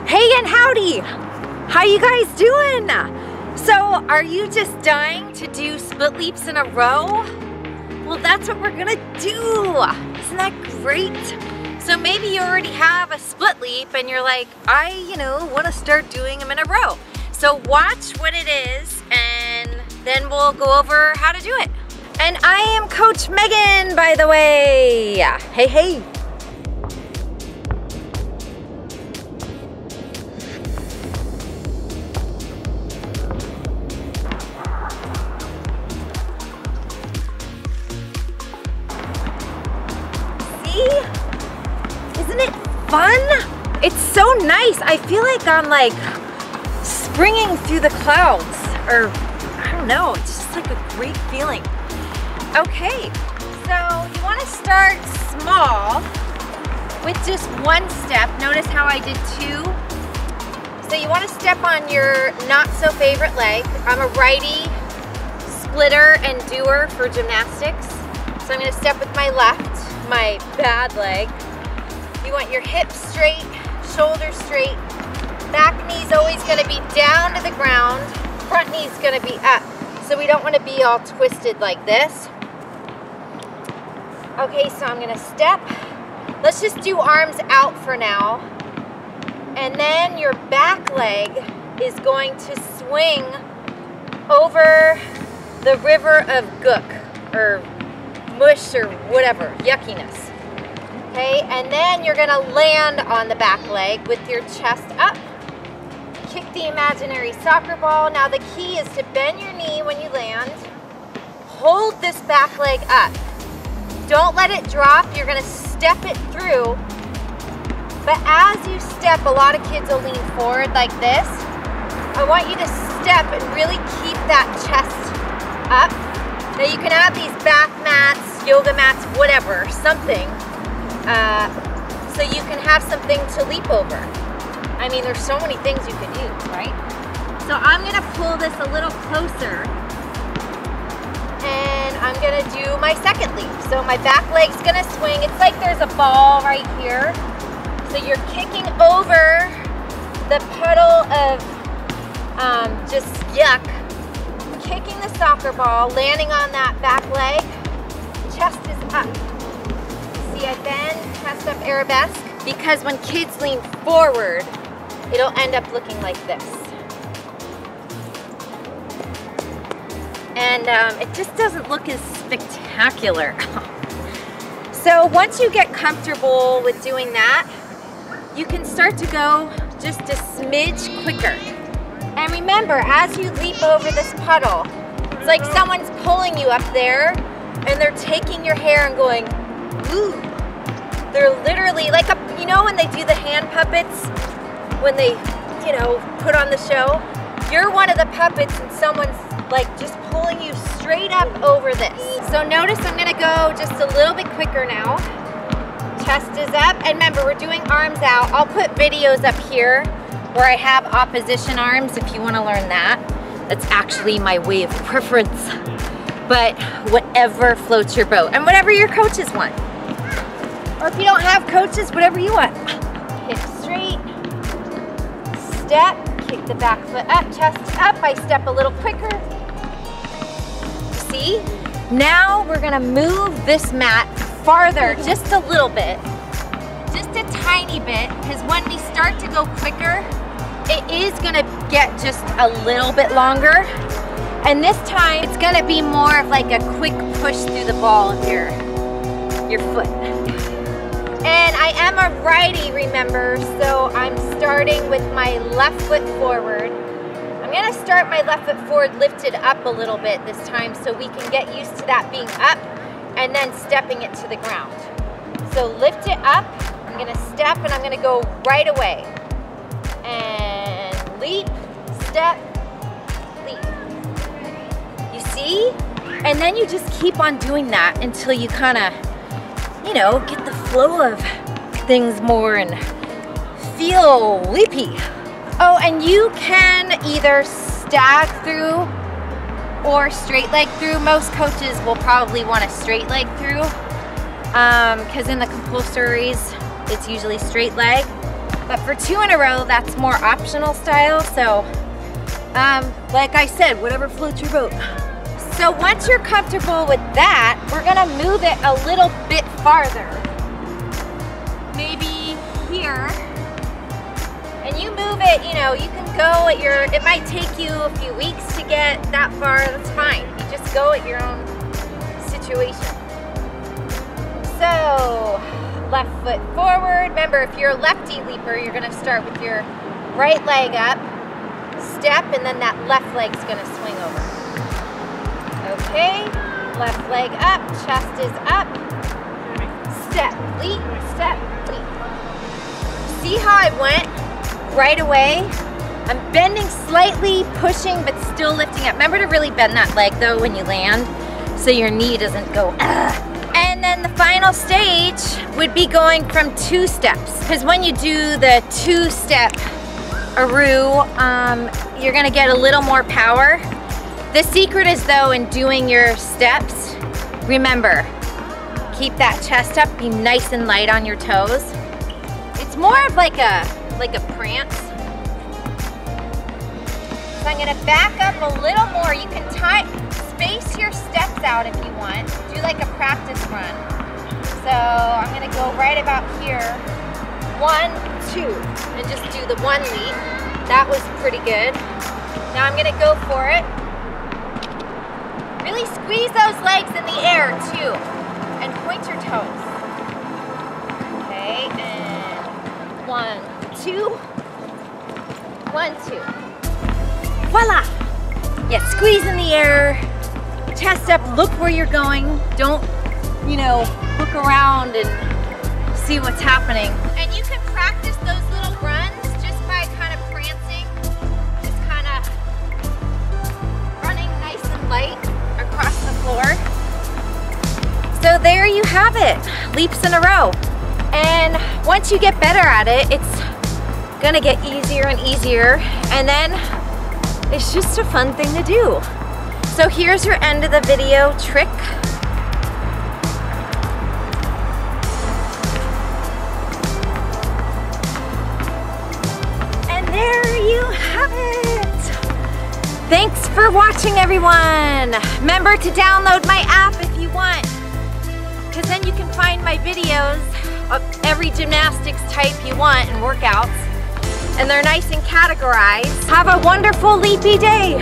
Hey and howdy! How you guys doing? So, are you just dying to do split leaps in a row? Well, that's what we're gonna do. Isn't that great? So maybe you already have a split leap and you're like, I, want to start doing them in a row. So watch what it is and then we'll go over how to do it. And I am Coach Megan, by the way. Hey, hey. Isn't it fun? It's so nice. I feel like I'm like springing through the clouds, or I don't know, it's just like a great feeling. Okay, so you want to start small with just one step. Notice how I did two. So you want to step on your not so favorite leg. I'm a righty splitter and doer for gymnastics. So I'm going to step with my left, my bad leg. You want your hips straight, shoulders straight. Back knee's always going to be down to the ground. Front knee's going to be up. So we don't want to be all twisted like this. Okay, so I'm going to step. Let's just do arms out for now. And then your back leg is going to swing over the river of gook, or mush, or whatever, yuckiness. Okay, and then you're gonna land on the back leg with your chest up. Kick the imaginary soccer ball. Now the key is to bend your knee when you land. Hold this back leg up. Don't let it drop. You're gonna step it through. But as you step, a lot of kids will lean forward like this. I want you to step and really keep that chest up. Now you can have these back mats, yoga mats, whatever, something. So you can have something to leap over. I mean, there's so many things you could use, right? So I'm gonna pull this a little closer and I'm gonna do my second leap. So my back leg's gonna swing. It's like there's a ball right here. So you're kicking over the puddle of just yuck, kicking the soccer ball, landing on that back leg, chest is up. See, I bend, chest up, arabesque, because when kids lean forward, it'll end up looking like this. And it just doesn't look as spectacular. So once you get comfortable with doing that, you can start to go just a smidge quicker. And remember, as you leap over this puddle, it's like someone's pulling you up there and they're taking your hair and going, ooh. They're literally like when they do the hand puppets, when they, put on the show, you're one of the puppets and someone's like just pulling you straight up over this. So notice I'm gonna go just a little bit quicker now. Chest is up, and remember, we're doing arms out. I'll put videos up here where I have opposition arms if you wanna learn that. That's actually my way of preference. But whatever floats your boat, and whatever your coaches want. Or if you don't have coaches, whatever you want. Hip straight, step, kick the back foot up, chest up. I step a little quicker. See? Now we're gonna move this mat farther, just a little bit. Just a tiny bit, because when we start to go quicker, it is gonna get just a little bit longer. And this time, it's gonna be more of like a quick push through the ball of your foot. And I am a righty, remember, so I'm starting with my left foot forward. I'm gonna start my left foot forward lifted up a little bit this time so we can get used to that being up and then stepping it to the ground. So lift it up, I'm gonna step and I'm gonna go right away. And leap, step, leap. You see? And then you just keep on doing that until you kinda, get the flow of things more and feel leapy. Oh, and you can either stag through or straight leg through. Most coaches will probably want a straight leg through because in the compulsories, it's usually straight leg. But for 2 in a row, that's more optional style. So, like I said, whatever floats your boat. So once you're comfortable with that, we're gonna move it a little bit farther. Maybe here. And you move it, you know, you can go at your, it might take you a few weeks to get that far, that's fine. You just go at your own situation. So, left foot forward. Remember, if you're a lefty leaper, you're gonna start with your right leg up, step, and then that left leg's gonna swing over. Okay, left leg up, chest is up, step, leap, step, leap. See how I went right away? I'm bending slightly, pushing, but still lifting up. Remember to really bend that leg though when you land, so your knee doesn't go, ugh. And then the final stage would be going from 2 steps. Because when you do the 2-step aru, you're gonna get a little more power. The secret is though in doing your steps, remember, keep that chest up, be nice and light on your toes. It's more of like a prance. So I'm gonna back up a little more. You can space your steps out if you want. Do like a practice run. So I'm gonna go right about here. 1, 2, and just do the 1 leap. That was pretty good. Now I'm gonna go for it. Really squeeze those legs in the air too, and point your toes. Okay, and 1, 2, 1, 2. Voila! Yeah, squeeze in the air, chest up, look where you're going. Don't, you know, look around and see what's happening. And you can practice those little runs just by kind of prancing, just kind of running nice and light across the floor. So there you have it, leaps in a row. And once you get better at it, it's gonna get easier and easier, and then it's just a fun thing to do. So here's your end of the video trick. And there you have it. Thanks for watching, everyone. Remember to download my app if you want, because then you can find my videos of every gymnastics type you want and workouts. And they're nice and categorized. Have a wonderful leapy day.